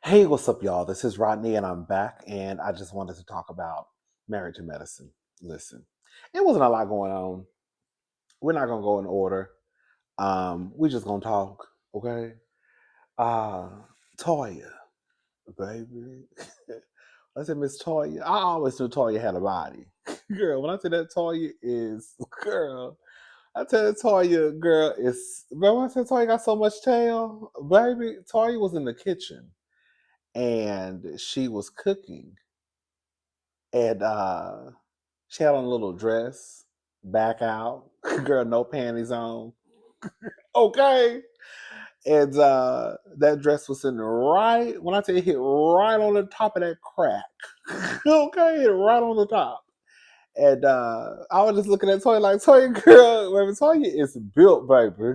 Hey, what's up, y'all? This is Rodney, and I'm back, and I just wanted to talk about Married to Medicine. Listen, it wasn't a lot going on. We're not gonna go in order. We just gonna talk, okay? Uh, Toya, baby. I said Miss Toya. I always knew Toya had a body, girl. When I said that Toya is girl, I tell you, Toya, girl, is. But when I said Toya got so much tail, baby, Toya was in the kitchen and she was cooking and she had on a little dress, back out, girl, no panties on. Okay. And that dress was sitting right when I tell you hit right on the top of that crack. Okay, hit right on the top. And I was just looking at Toya like, Toya, girl, baby, Toya is built, baby.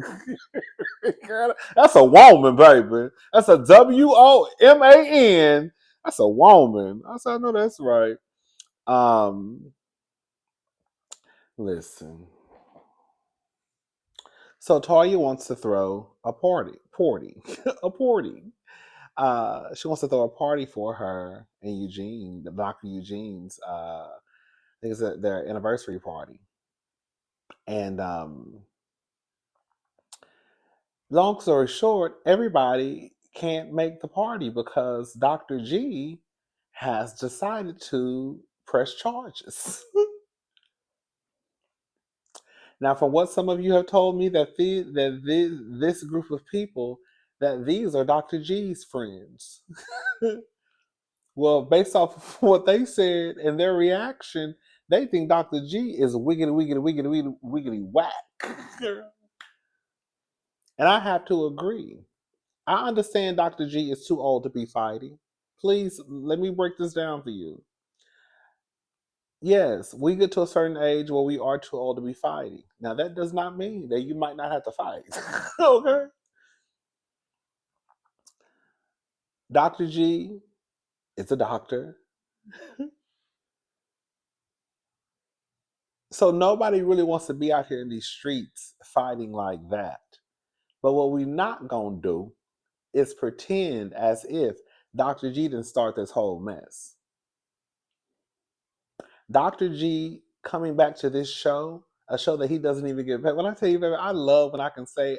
Girl, that's a woman, baby. That's a WOMAN. That's a woman. I said, I know that's right. Um, Listen. So Toya wants to throw a a party. She wants to throw a party for her and Eugene, Dr. Eugene's. I think it's their anniversary party. And long story short, everybody can't make the party because Dr. G has decided to press charges. Now, from what some of you have told me, this group of people, that these are Dr. G's friends. Well, based off of what they said and their reaction, they think Dr. G is wiggity, wiggity, wiggity, wiggity, wiggity whack. And I have to agree. I understand Dr. G is too old to be fighting. Please, let me break this down for you. Yes, we get to a certain age where we are too old to be fighting. Now, that does not mean that you might not have to fight. Okay? Dr. G is a doctor. So nobody really wants to be out here in these streets fighting like that. But what we not gonna do is pretend as if Dr. G didn't start this whole mess. Dr. G coming back to this show, a show that he doesn't even get paid. When I tell you, baby, I love when I can say,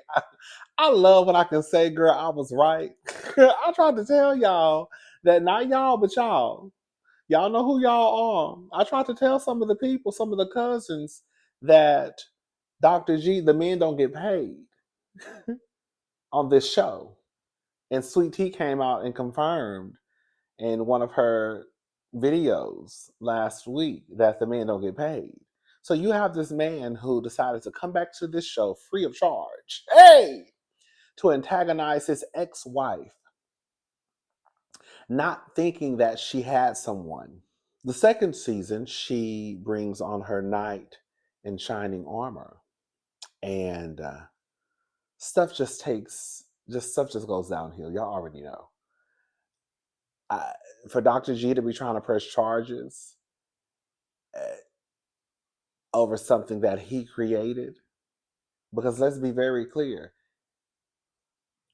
I love when I can say, girl, I was right. I tried to tell y'all that not y'all, but y'all. Y'all know who y'all are. I tried to tell some of the people, some of the cousins, that Dr. G, the men don't get paid on this show. And Sweet Tea came out and confirmed in one of her videos last week that the men don't get paid. So you have this man who decided to come back to this show free of charge. Hey! To antagonize his ex-wife, not thinking that she had someone. The second season, she brings on her knight in shining armor, and stuff just goes downhill. Y'all already know. I, for Dr. G to be trying to press charges uh, over something that he created, because let's be very clear,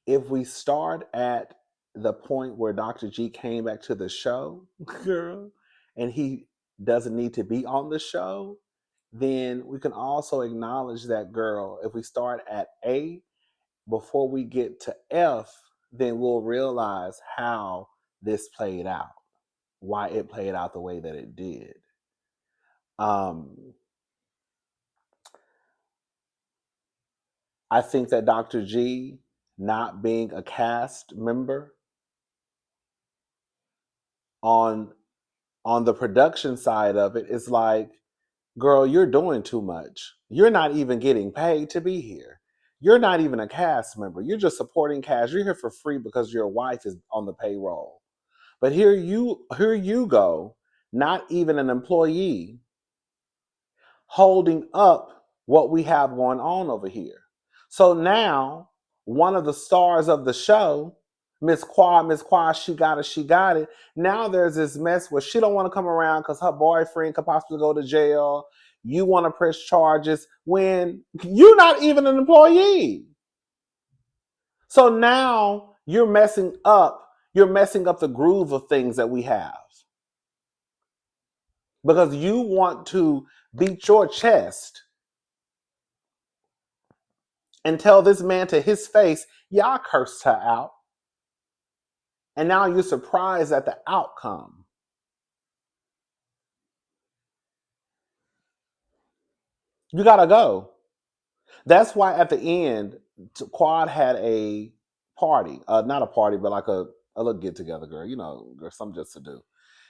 if we start at the point where Dr. G came back to the show, girl, and he doesn't need to be on the show, then we can also acknowledge that, girl, if we start at A before we get to F, then we'll realize how this played out, why it played out the way that it did. I think that Dr. G not being a cast member on the production side of it is like, girl, you're doing too much. You're not even getting paid to be here. You're not even a cast member. You're just supporting cast. You're here for free because your wife is on the payroll. But here you go, not even an employee, holding up what we have going on over here. So now, one of the stars of the show, Miss Qua, she got it. Now there's this mess where she don't want to come around because her boyfriend could possibly go to jail. You want to press charges when you're not even an employee. So now you're messing up You're messing up the groove of things that we have because you want to beat your chest and tell this man to his face, yeah, I cursed her out. And now you're surprised at the outcome. You gotta go. That's why at the end, Quad had a party. Not a party, but like a little get together, girl. You know, there's something just to do.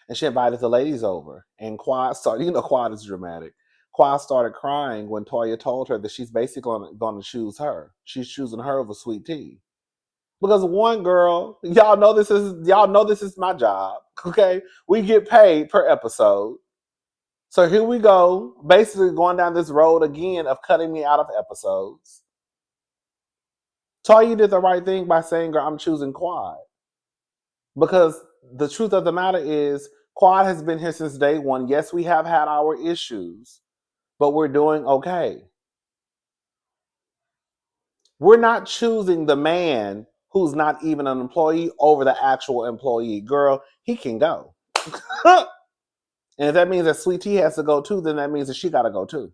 And she invited the ladies over. And Quad started, you know, Quad is dramatic. Quad started crying when Toya told her that she's basically going to choose her. She's choosing her over Sweet Tea. Because one girl, y'all know this is my job. Okay. We get paid per episode. So here we go, basically going down this road again of cutting me out of episodes. Toya did the right thing by saying, girl, I'm choosing Quad. Because the truth of the matter is, Quad has been here since day one. Yes, we have had our issues, but we're doing okay. We're not choosing the man who's not even an employee over the actual employee. Girl, he can go. And if that means that Sweet Tea has to go too, then that means that she got to go too.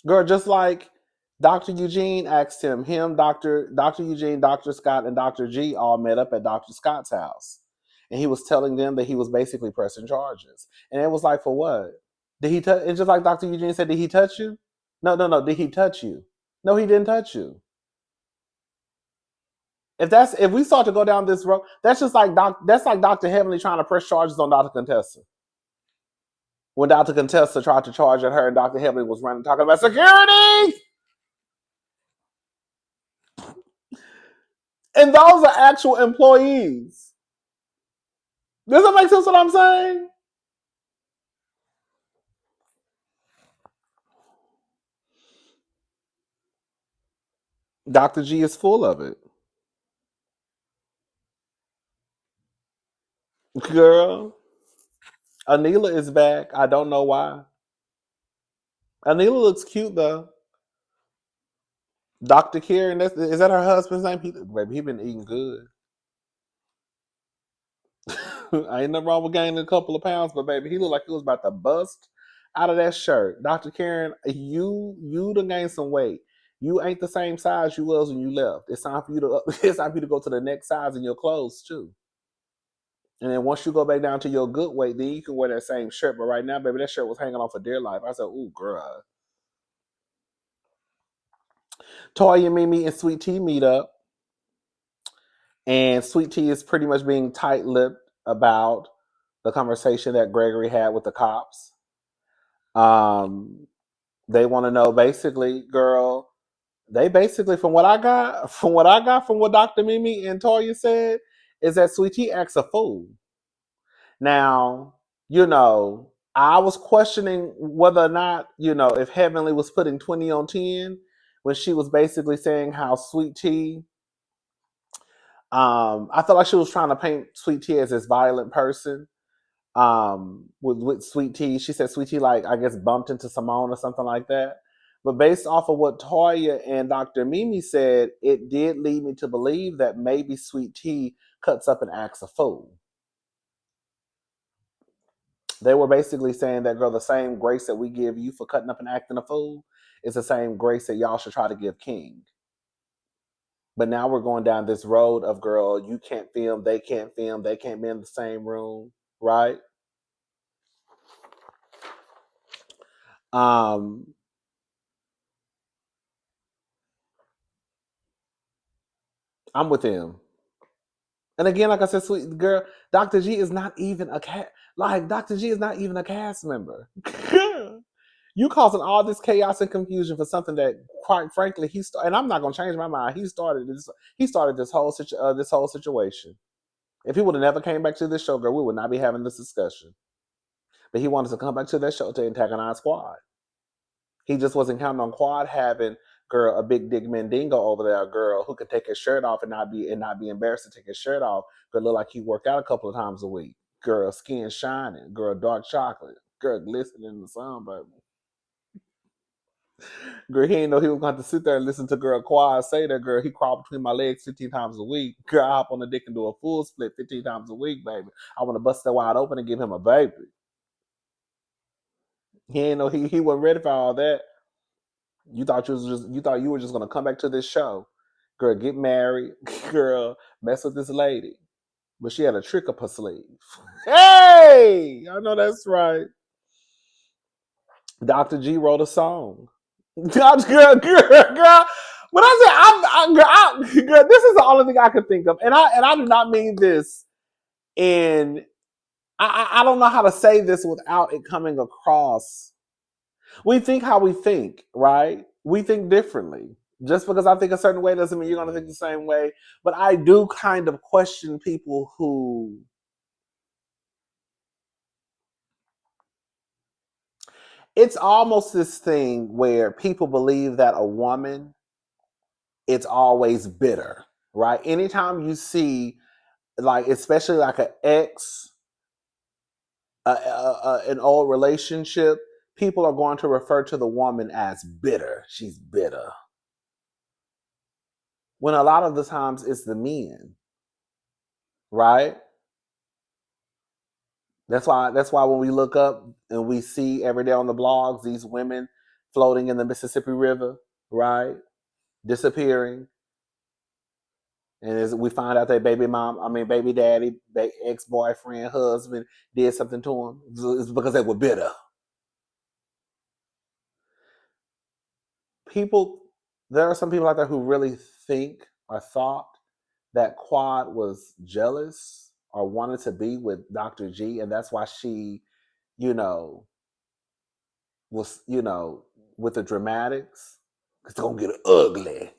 Girl, just like Dr. Eugene asked him, Dr. Eugene, Dr. Scott, and Dr. G all met up at Dr. Scott's house. And he was telling them that he was basically pressing charges. And it was like, for what? Did he touch? It's just like Dr. Eugene said, did he touch you? No, no, no. Did he touch you? No, he didn't touch you. If we start to go down this road, that's just like that's like Dr. Heavenly trying to press charges on Dr. Contessa. When Dr. Contessa tried to charge at her and Dr. Heavenly was running talking about security. And those are actual employees. Does that make sense what I'm saying? Dr. G is full of it. Girl, Anila is back. I don't know why. Anila looks cute though. Dr. Karen, is that her husband's name? Baby, he been eating good. I ain't nothing wrong with gaining a couple of pounds, but baby, he looked like he was about to bust out of that shirt. Dr. Karen, you done gained some weight. You ain't the same size you was when you left. It's time for you to it's time for you to go to the next size in your clothes too. And then once you go back down to your good weight, then you can wear that same shirt. But right now, baby, that shirt was hanging off for dear life. I said, ooh, girl. Toya, Mimi, and Sweet Tea meet up. And Sweet Tea is pretty much being tight-lipped about the conversation that Gregory had with the cops. They want to know basically, girl, they basically, from what I got from what Dr. Mimi and Toya said, is that Sweet Tea acts a fool. Now, I was questioning whether or not, if Heavenly was putting 20 on 10 when she was basically saying how Sweet Tea, I felt like she was trying to paint Sweet Tea as this violent person. With Sweet Tea, she said Sweet Tea, like, I guess, bumped into Simone or something like that. But based off of what Toya and Dr. Mimi said, it did lead me to believe that maybe Sweet Tea cuts up and acts a fool. They were basically saying that, girl, the same grace that we give you for cutting up and acting a fool is the same grace that y'all should try to give King. But now we're going down this road of, girl, you can't film, they can't be in the same room, right? Um, I'm with him. And again, like I said, sweet girl, Dr. G is not even a cat. Like, Dr. G is not even a cast member. You causing all this chaos and confusion for something that, quite frankly, and I'm not gonna change my mind. He started this whole situation. If he would have never came back to this show, girl, we would not be having this discussion. But he wanted to come back to that show to antagonize Quad. He just wasn't counting on Quad having, girl, a big dick Mendingo over there, girl, who could take his shirt off and not be embarrassed to take his shirt off. Girl, look like he worked out a couple of times a week. Girl, skin shining. Girl, dark chocolate. Girl, glistening in the sun, baby. Girl, he didn't know he was going to have to sit there and listen to girl Quad say that, girl, he crawled between my legs 15 times a week. Girl, I hop on the dick and do a full split 15 times a week, baby. I want to bust that wide open and give him a baby. He didn't know he wasn't ready for all that. You thought you were just gonna come back to this show. Girl, get married, girl, mess with this lady. But she had a trick up her sleeve. Hey! I know that's right. Dr. G wrote a song. Girl. When I say girl, this is the only thing I can think of, and I do not mean this in. I don't know how to say this without it coming across. We think how we think, right? We think differently. Just because I think a certain way doesn't mean you're going to think the same way. But I do kind of question people who. It's almost this thing where people believe that a woman, it's always bitter, right? Anytime you see, like, especially like an ex, an old relationship, people are going to refer to the woman as bitter. She's bitter. When a lot of the times it's the men, right? That's why when we look up and we see every day on the blogs these women floating in the Mississippi River, right? Disappearing. And as we find out that baby daddy, ex-boyfriend, husband did something to him, it's because they were bitter. There are some people out there who really think or thought that Quad was jealous or wanted to be with Dr. G, and that's why she, you know, was, with the dramatics. It's gonna get ugly.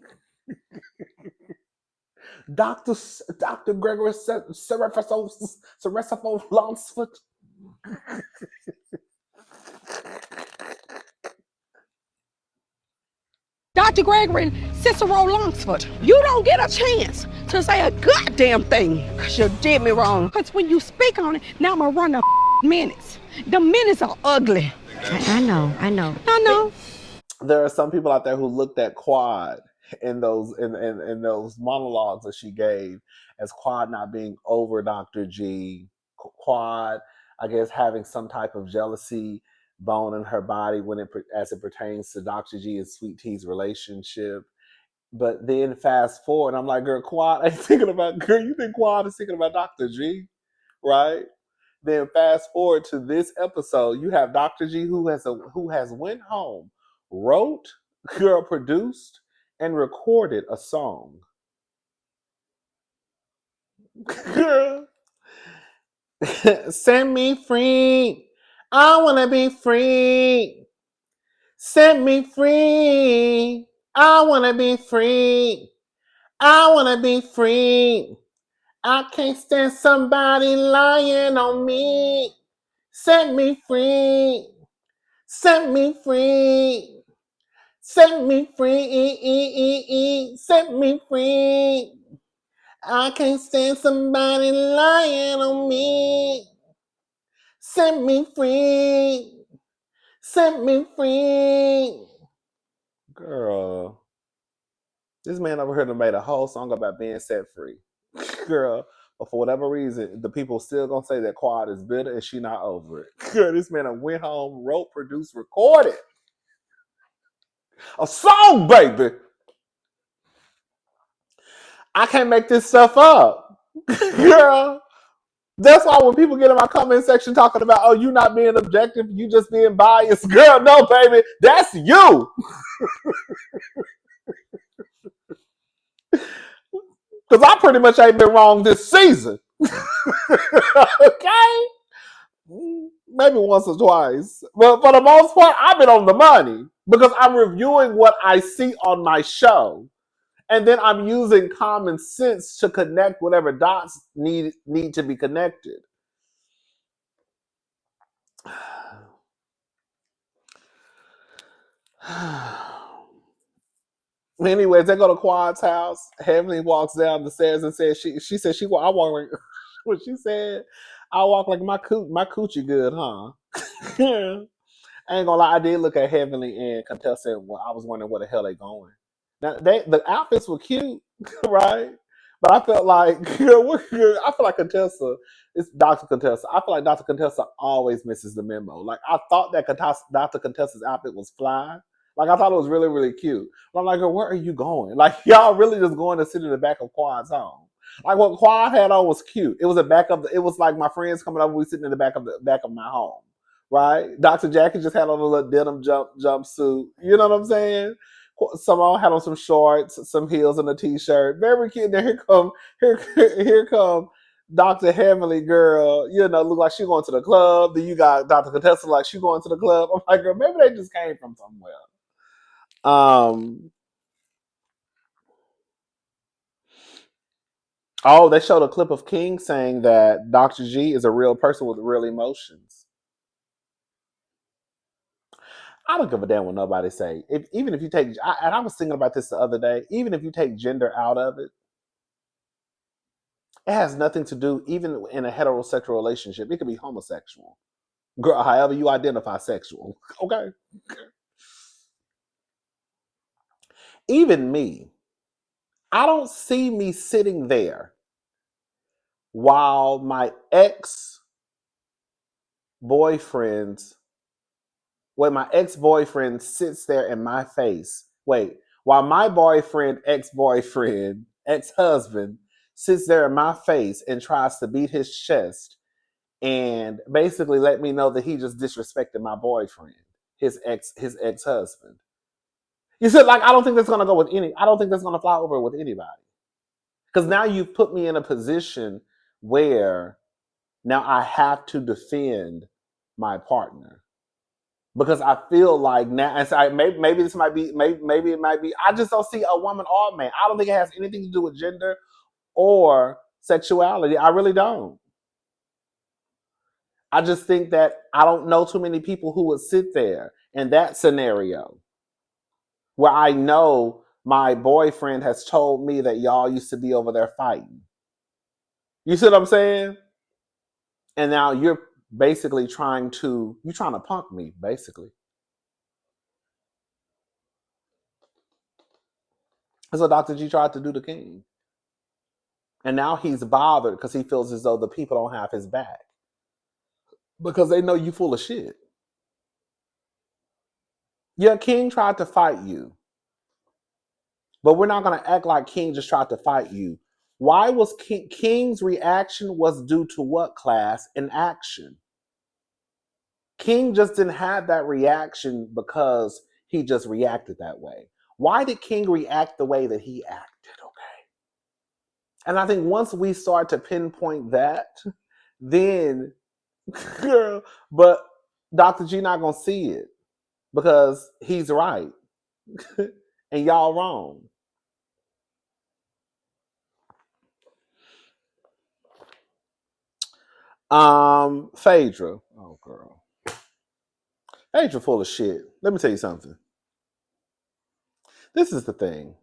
Dr. Gregory Serefo Lunsford. Dr. Gregory Cicero Lunsford, you don't get a chance to say a goddamn thing because you did me wrong. Because when you speak on it, now I'm going to run the minutes. The minutes are ugly. I know. There are some people out there who looked at Quad in those in those monologues that she gave as Quad not being over Dr. G. Quad, I guess, having some type of jealousy bone in her body as it pertains to Dr. G and Sweet T's relationship. But then fast forward, I'm like, girl, Quad ain't thinking about, girl, you think Quad is thinking about Dr. G, right? Then fast forward to this episode, you have Dr. G who has went home, wrote, girl, produced, and recorded a song. Girl, set me free. I wanna be free. Set me free. I wanna be free. I wanna be free. I can't stand somebody lying on me. Set me free. Set me free. Set me free. Set me free. I can't stand somebody lying on me. Set me free. Set me free. Girl, this man over here done made a whole song about being set free. Girl, but for whatever reason, the people still gonna say that Quad is bitter and she not over it. Girl, this man went home, wrote, produced, recorded a song, baby. I can't make this stuff up. Girl, that's why when people get in my comment section talking about, oh, you not being objective, you just being biased. Girl, no, baby, that's you. Because I pretty much ain't been wrong this season. Okay? Maybe once or twice. But for the most part, I've been on the money because I'm reviewing what I see on my show. And then I'm using common sense to connect whatever dots need to be connected. Anyways, they go to Quad's house. Heavenly walks down the stairs and says she said I walk like what she said. I walk like my coochie good, huh? I ain't gonna lie, I did look at Heavenly and Contessa. Well, I was wondering where the hell they going. Now the outfits were cute, right? But I felt like I feel like Contessa, it's Dr. Contessa. I feel like Dr. Contessa always misses the memo. Like I thought that Dr. Contessa's outfit was fly. Like I thought it was really, really cute. But I'm like, where are you going? Like y'all really just going to sit in the back of Quad's home. Like what Quad had on was cute. It was a back of it was like my friends coming over, we sitting in the back of my home. Right? Dr. Jackie just had on a little denim jumpsuit. You know what I'm saying? Someone had on some shorts, some heels, and a t-shirt. Very cute. Then here come Dr. Heavenly girl. You know, look like she going to the club. Then you got Dr. Contessa like she going to the club. I'm like, girl, maybe they just came from somewhere. Um. Oh, they showed a clip of King saying that Dr. G is a real person with real emotions. I don't give a damn what nobody say. Even if you take, and I was thinking about this the other day. Even if you take gender out of it, it has nothing to do. Even in a heterosexual relationship, it could be homosexual. Girl, however you identify sexual. Okay. Even me, I don't see me sitting there while my ex boyfriend's when my ex-boyfriend sits there in my face. Wait, while my boyfriend, ex-boyfriend, ex-husband sits there in my face and tries to beat his chest and basically let me know that he just disrespected my boyfriend, his ex-husband. You said like I don't think that's gonna go with any. I don't think that's gonna fly over with anybody. Because now you've put me in a position where now I have to defend my partner. Because I feel like now, and so maybe this might be, maybe it might be. I just don't see a woman or a man. I don't think it has anything to do with gender or sexuality. I really don't. I just think that I don't know too many people who would sit there in that scenario where I know my boyfriend has told me that y'all used to be over there fighting. You see what I'm saying? And now you're basically trying to punk me, basically. That's what Dr. G tried to do to King. And now he's bothered because he feels as though the people don't have his back. Because they know you full of shit. Yeah, King tried to fight you. But we're not going to act like King just tried to fight you. Why was King's reaction was due to what class? An action. King just didn't have that reaction because he just reacted that way. Why did King react the way that he acted? Okay. And I think once we start to pinpoint that, then girl, but Dr. G not gonna see it because he's right and y'all wrong. Phaedra. Oh girl. Phaedra full of shit. Let me tell you something. This is the thing.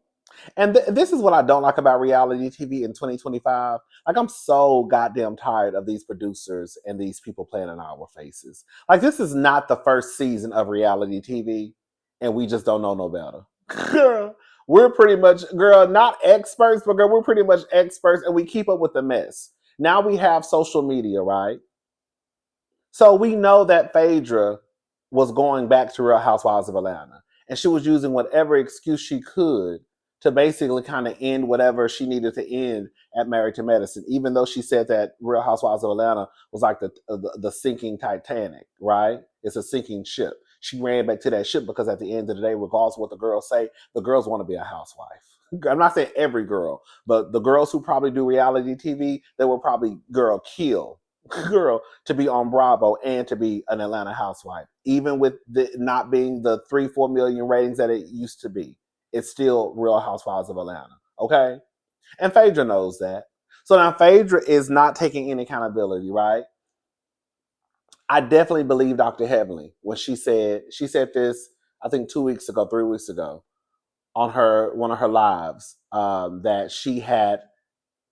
And this is what I don't like about reality TV in 2025. Like, I'm so goddamn tired of these producers and these people playing in our faces. Like, this is not the first season of reality TV, and we just don't know no better. Girl, we're pretty much, girl, not experts, but girl, we're pretty much experts, and we keep up with the mess. Now we have social media, right? So we know that Phaedra was going back to Real Housewives of Atlanta, and she was using whatever excuse she could to basically kind of end whatever she needed to end at Married to Medicine, even though she said that Real Housewives of Atlanta was like the sinking Titanic, right? It's a sinking ship. She ran back to that ship because at the end of the day, regardless of what the girls say, the girls want to be a housewife. I'm not saying every girl, but the girls who probably do reality TV, they will probably kill girl to be on Bravo and to be an Atlanta housewife, even with the not being the 3-4 million ratings that it used to be. It's still Real Housewives of Atlanta. Okay. And Phaedra knows that. So now Phaedra is not taking any accountability, right? I definitely believe Dr. Heavenly when she said this, I think 2 weeks ago, 3 weeks ago, on her one of her lives, that she had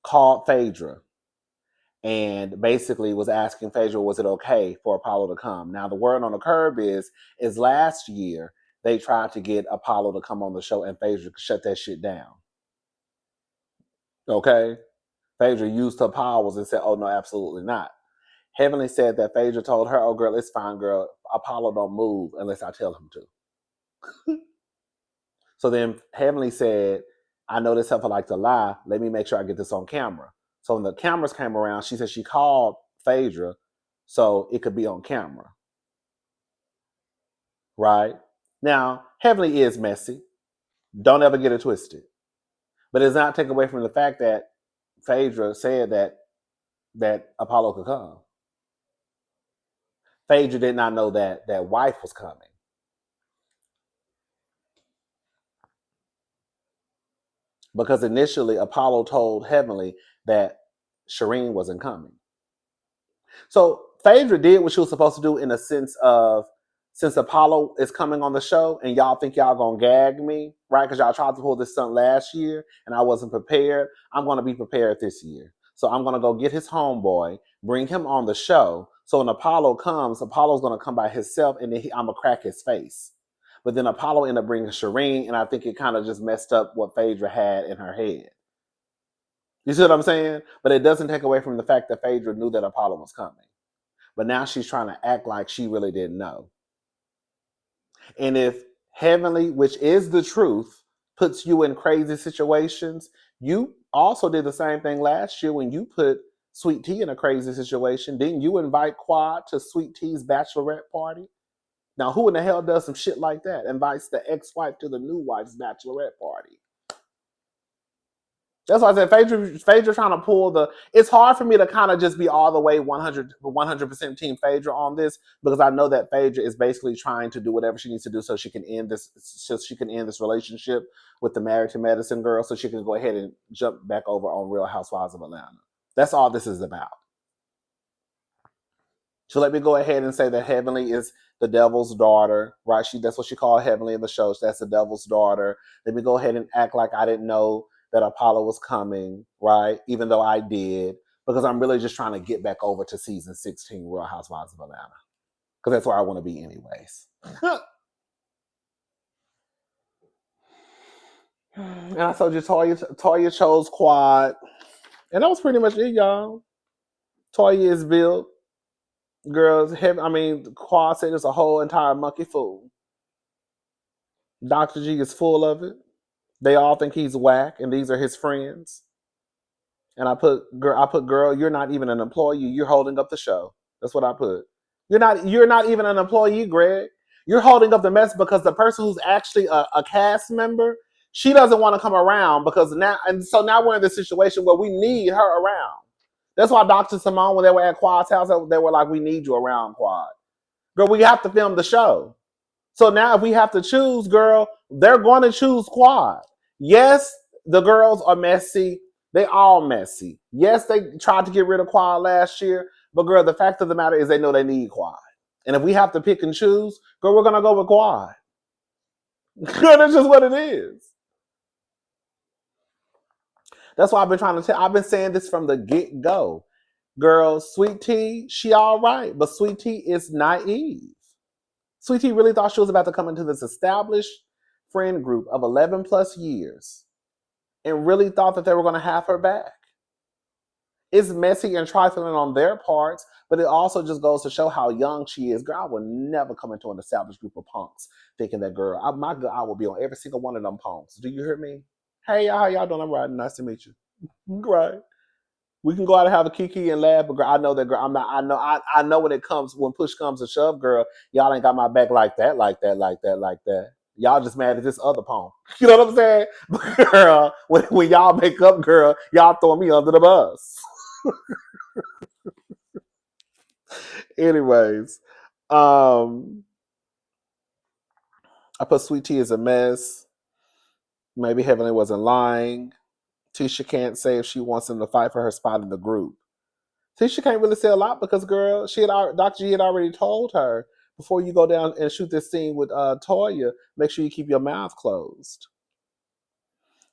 called Phaedra and basically was asking Phaedra, was it okay for Apollo to come? Now, the word on the curb is last year they tried to get Apollo to come on the show, and Phaedra shut that shit down. Okay? Phaedra used her powers and said, oh, no, absolutely not. Heavenly said that Phaedra told her, oh, girl, it's fine, girl. Apollo don't move unless I tell him to. So then Heavenly said, I know this heifer like to lie. Let me make sure I get this on camera. So when the cameras came around, she said she called Phaedra so it could be on camera. Right? Now, Heavenly is messy. Don't ever get it twisted. But it does not take away from the fact that Phaedra said that Apollo could come. Phaedra did not know that wife was coming. Because initially Apollo told Heavenly that Shireen wasn't coming. So Phaedra did what she was supposed to do in a sense of, since Apollo is coming on the show and y'all think y'all gonna gag me, right? Because y'all tried to pull this stunt last year and I wasn't prepared. I'm gonna be prepared this year. So I'm gonna go get his homeboy, bring him on the show. So when Apollo comes, Apollo's gonna come by himself and then I'm gonna crack his face. But then Apollo ended up bringing Shireen, and I think it kind of just messed up what Phaedra had in her head. You see what I'm saying? But it doesn't take away from the fact that Phaedra knew that Apollo was coming. But now she's trying to act like she really didn't know. And if Heavenly, which is the truth, puts you in crazy situations, you also did the same thing last year when you put Sweet Tea in a crazy situation. Didn't you invite Quad to Sweet Tea's bachelorette party? Now, who in the hell does some shit like that? Invites the ex-wife to the new wife's bachelorette party. That's why I said Phaedra trying to pull the. It's hard for me to kind of just be all the way 100% team Phaedra on this, because I know that Phaedra is basically trying to do whatever she needs to do so she can end this relationship with the Married to Medicine girl, so she can go ahead and jump back over on Real Housewives of Atlanta. That's all this is about. So let me go ahead and say that Heavenly is the devil's daughter, right? That's what she called Heavenly in the show. So that's the devil's daughter. Let me go ahead and act like I didn't know that Apollo was coming, right? Even though I did, because I'm really just trying to get back over to season 16, Real Housewives of Atlanta, because that's where I want to be anyways. And I told you Toya chose Quad, and that was pretty much it, y'all. Toya is built. Girls, Quad said it's a whole entire monkey fool. Dr. G is full of it. They all think he's whack, and these are his friends. And I put, girl, you're not even an employee. You're holding up the show. That's what I put. You're not even an employee, Greg. You're holding up the mess because the person who's actually a cast member, she doesn't want to come around so now we're in this situation where we need her around. That's why Dr. Simone, when they were at Quad's house, they were like, we need you around, Quad. Girl, we have to film the show. So now if we have to choose, girl, they're going to choose Quad. Yes, the girls are messy. They all messy. Yes, they tried to get rid of Quad last year. But girl, the fact of the matter is they know they need Quad. And if we have to pick and choose, girl, we're going to go with Quad. Girl, that's just what it is. That's why I've been saying this from the get-go. Girl, Sweet Tea, she all right. But Sweet Tea is naive. Sweet Tea really thought she was about to come into this established friend group of 11 plus years and really thought that they were going to have her back. It's messy and trifling on their parts, but it also just goes to show how young she is. Girl, I would never come into an established group of punks thinking that, girl, I will be on every single one of them punks. Do you hear me? Hey, y'all, how y'all doing? I'm riding. Nice to meet you. Right. We can go out and have a kiki and laugh, but girl, I know that, girl. I know when push comes to shove, girl, y'all ain't got my back like that. Y'all just mad at this other punk. You know what I'm saying? But girl, when y'all make up, girl, y'all throw me under the bus. Anyways, I put Sweet Tea as a mess. Maybe Heavenly wasn't lying. Tisha can't say if she wants him to fight for her spot in the group. Tisha can't really say a lot because, girl, Dr. G had already told her, before you go down and shoot this scene with Toya, make sure you keep your mouth closed.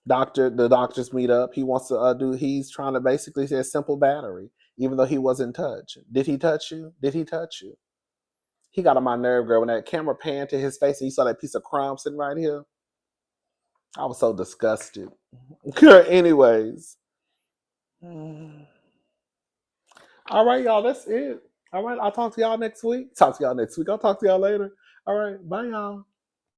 The doctors meet up. He wants to he's trying to basically say a simple battery. even though he wasn't touched. Did he touch you? Did he touch you? He got on my nerve, girl. When that camera panned to his face and you saw that piece of crumb sitting right here, I was so disgusted. Anyways. All right, y'all. That's it. All right. I'll talk to y'all next week. Talk to y'all next week. I'll talk to y'all later. All right. Bye, y'all.